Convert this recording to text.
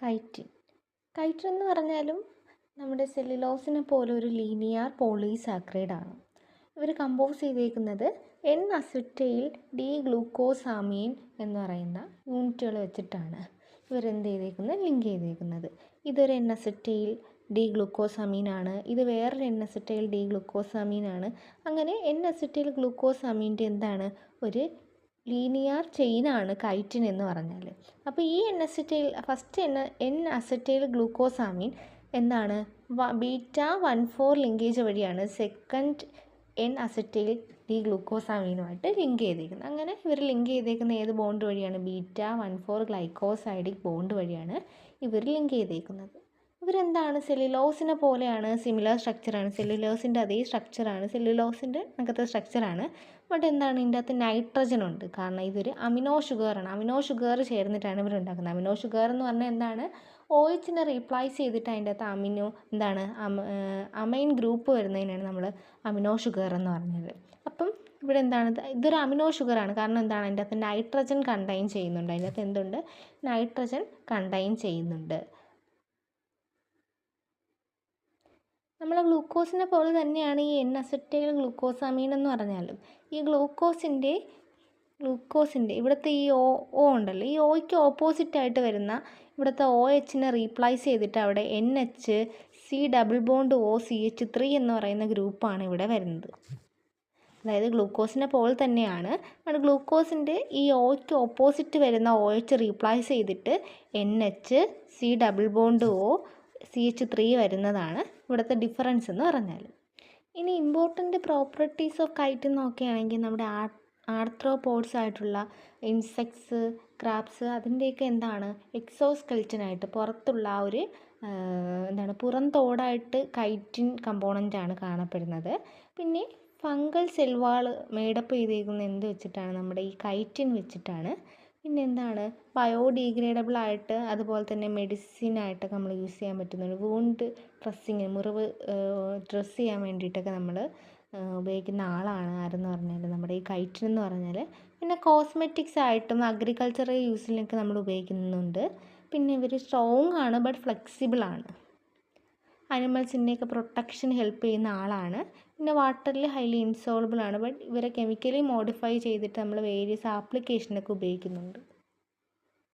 Chitin. Chitin എന്ന് പറഞ്ഞാലും നമ്മുടെ സെല്ലുലോസിനെ പോലെ ഒരു ലീനിയർ പോളിസാക്കറൈഡ് ആണ്. ഇവർ കമ്പോസ് ചെയ്തേക്കുന്നത് എൻ അസറ്റൈൽ ഡി ഗ്ലൂക്കോസാമീൻ എന്ന് പറയുന്ന യൂണിറ്റുകൾ വെച്ചിട്ടാണ് ഇവരെന്ത് ചെയ്തേക്കുന്നത്, ലിങ്ക് ചെയ്തേക്കുന്നത്. ഇതൊരു എൻ അസറ്റൈൽ ഡി ഗ്ലൂക്കോസാമീനാണ്, ഇത് വേറൊരു എൻ അസറ്റൈൽ ഡി ഗ്ലൂക്കോസാമീനാണ്. അങ്ങനെ എൻ അസറ്റൈൽ ഗ്ലൂക്കോസാമീൻ്റെ എന്താണ്, ഒരു ലീനിയർ ചെയിനാണ് കൈറ്റിൻ എന്ന് പറഞ്ഞാൽ. അപ്പോൾ ഈ ഫസ്റ്റ് എൻ അസറ്റൈൽ ഗ്ലൂക്കോസാമീൻ എന്താണ്, β14 ലിങ്കേജ് വഴിയാണ് സെക്കൻഡ് എൻ അസറ്റൈൽ ഡി ഗ്ലൂക്കോസാമീനുമായിട്ട് ലിങ്ക് ചെയ്തേക്കുന്നത്. അങ്ങനെ ഇവർ ലിങ്ക് ചെയ്തേക്കുന്ന ഏത് ബോണ്ട് വഴിയാണ്, β14 ഗ്ലൈക്കോസൈഡിക് ബോണ്ട് വഴിയാണ് ഇവർ ലിങ്ക് ചെയ്തേക്കുന്നത്. ഇവരെന്താണ്, സെല്ലുലോസിനെ പോലെയാണ്, സിമിലർ സ്ട്രക്ചറാണ്, സെല്ലുലോസിൻ്റെ അതേ സ്ട്രക്ചറാണ്, സെല്ലുലോസിൻ്റെ അങ്ങനത്തെ സ്ട്രക്ചറാണ്. ബട്ട് എന്താണ്, ഇതിൻ്റെ അകത്ത് നൈട്രജൻ ഉണ്ട്. കാരണം ഇതൊരു അമിനോ ഷുഗറാണ്, അമിനോ ഷുഗർ ചേർന്നിട്ടാണ് ഇവർ ഉണ്ടാക്കുന്നത്. അമിനോ ഷുഗർ എന്ന് പറഞ്ഞാൽ എന്താണ്, OHനെ റീപ്ലേസ് ചെയ്തിട്ട് അതിൻ്റെ അകത്ത് അമൈൻ ഗ്രൂപ്പ് വരുന്നതിനാണ് നമ്മൾ അമിനോ ഷുഗർ എന്ന് പറഞ്ഞത്. അപ്പം ഇവിടെ എന്താണ്, ഇതൊരു അമിനോ ഷുഗറാണ്. കാരണം എന്താണ്, അതിൻ്റെ അകത്ത് നൈട്രജൻ കണ്ടെയ്ൻ ചെയ്യുന്നുണ്ട്. അതിൻ്റെ അകത്ത് എന്തുണ്ട്, നൈട്രജൻ കണ്ടെയ്ൻ ചെയ്യുന്നുണ്ട്. നമ്മളെ ഗ്ലൂക്കോസിനെ പോലെ തന്നെയാണ് ഈ എൻ അസറ്റൈൽ ഗ്ലൂക്കോസാമീൻ എന്ന് പറഞ്ഞാലും. ഈ ഗ്ലൂക്കോസിൻ്റെ ഇവിടുത്തെ ഈ O ഉണ്ടല്ലോ, ഈ Oയ്ക്ക് ഓപ്പോസിറ്റായിട്ട് വരുന്ന ഇവിടുത്തെ OHനെ റീപ്ലേസ് ചെയ്തിട്ട് അവിടെ NH C double bond OCH3 എന്ന് പറയുന്ന ഗ്രൂപ്പാണ് ഇവിടെ വരുന്നത്. അതായത് ഗ്ലൂക്കോസിനെ പോലെ തന്നെയാണ്, ഗ്ലൂക്കോസിൻ്റെ ഈ Oയ്ക്ക് ഓപ്പോസിറ്റ് വരുന്ന OH റീപ്ലേസ് ചെയ്തിട്ട് NH C double bond CH3 വരുന്നതാണ് ഇവിടുത്തെ ഡിഫറൻസ് എന്ന് പറഞ്ഞാൽ. ഇനി ഇമ്പോർട്ടൻ്റ് പ്രോപ്പർട്ടീസ് ഓഫ് കൈറ്റിൻ നോക്കുകയാണെങ്കിൽ നമ്മുടെ ആർത്രോപോഡ്സ് ആയിട്ടുള്ള ഇൻസെക്ട്സ്, ക്രാബ്സ്, അതിൻ്റെയൊക്കെ എന്താണ്, എക്സോസ്കെൽറ്റനായിട്ട് പുറത്തുള്ള ആ ഒരു പുറം തോടായിട്ട് കൈറ്റിൻ കമ്പോണൻ്റാണ് കാണപ്പെടുന്നത്. പിന്നെ ഫംഗൽ സെൽവാൾ മേഡപ്പ് ചെയ്തേക്കുന്നത് എന്ത് വെച്ചിട്ടാണ്, നമ്മുടെ ഈ കൈറ്റിൻ വെച്ചിട്ടാണ്. പിന്നെ എന്താണ്, ബയോഡീഗ്രേഡബിൾ ആയിട്ട് അതുപോലെ തന്നെ മെഡിസിനായിട്ടൊക്കെ നമ്മൾ യൂസ് ചെയ്യാൻ പറ്റുന്നുണ്ട്. വൂണ്ട് ഡ്രസ്സിങ്, മുറിവ് ഡ്രസ്സ് ചെയ്യാൻ വേണ്ടിയിട്ടൊക്കെ നമ്മൾ ഉപയോഗിക്കുന്ന ആളാണ് ആരെന്ന് പറഞ്ഞാൽ നമ്മുടെ ഈ കൈറ്റിൻ എന്ന് പറഞ്ഞാൽ. പിന്നെ കോസ്മെറ്റിക്സ് ആയിട്ടും അഗ്രികൾച്ചറൽ യൂസിലൊക്കെ നമ്മൾ ഉപയോഗിക്കുന്നുണ്ട്. പിന്നെ ഇവർ സ്ട്രോങ് ആണ് ബട്ട് ഫ്ലെക്സിബിൾ ആണ്. അനിമൽസിൻ്റെയൊക്കെ പ്രൊട്ടക്ഷൻ ഹെൽപ്പ് ചെയ്യുന്ന ആളാണ്. പിന്നെ വാട്ടറിൽ ഹൈലി ഇൻസോളബിൾ ആണ്. ബട്ട് ഇവരെ കെമിക്കലി മോഡിഫൈ ചെയ്തിട്ട് നമ്മൾ വേരിയസ് ആപ്ലിക്കേഷനൊക്കെ ഉപയോഗിക്കുന്നുണ്ട്.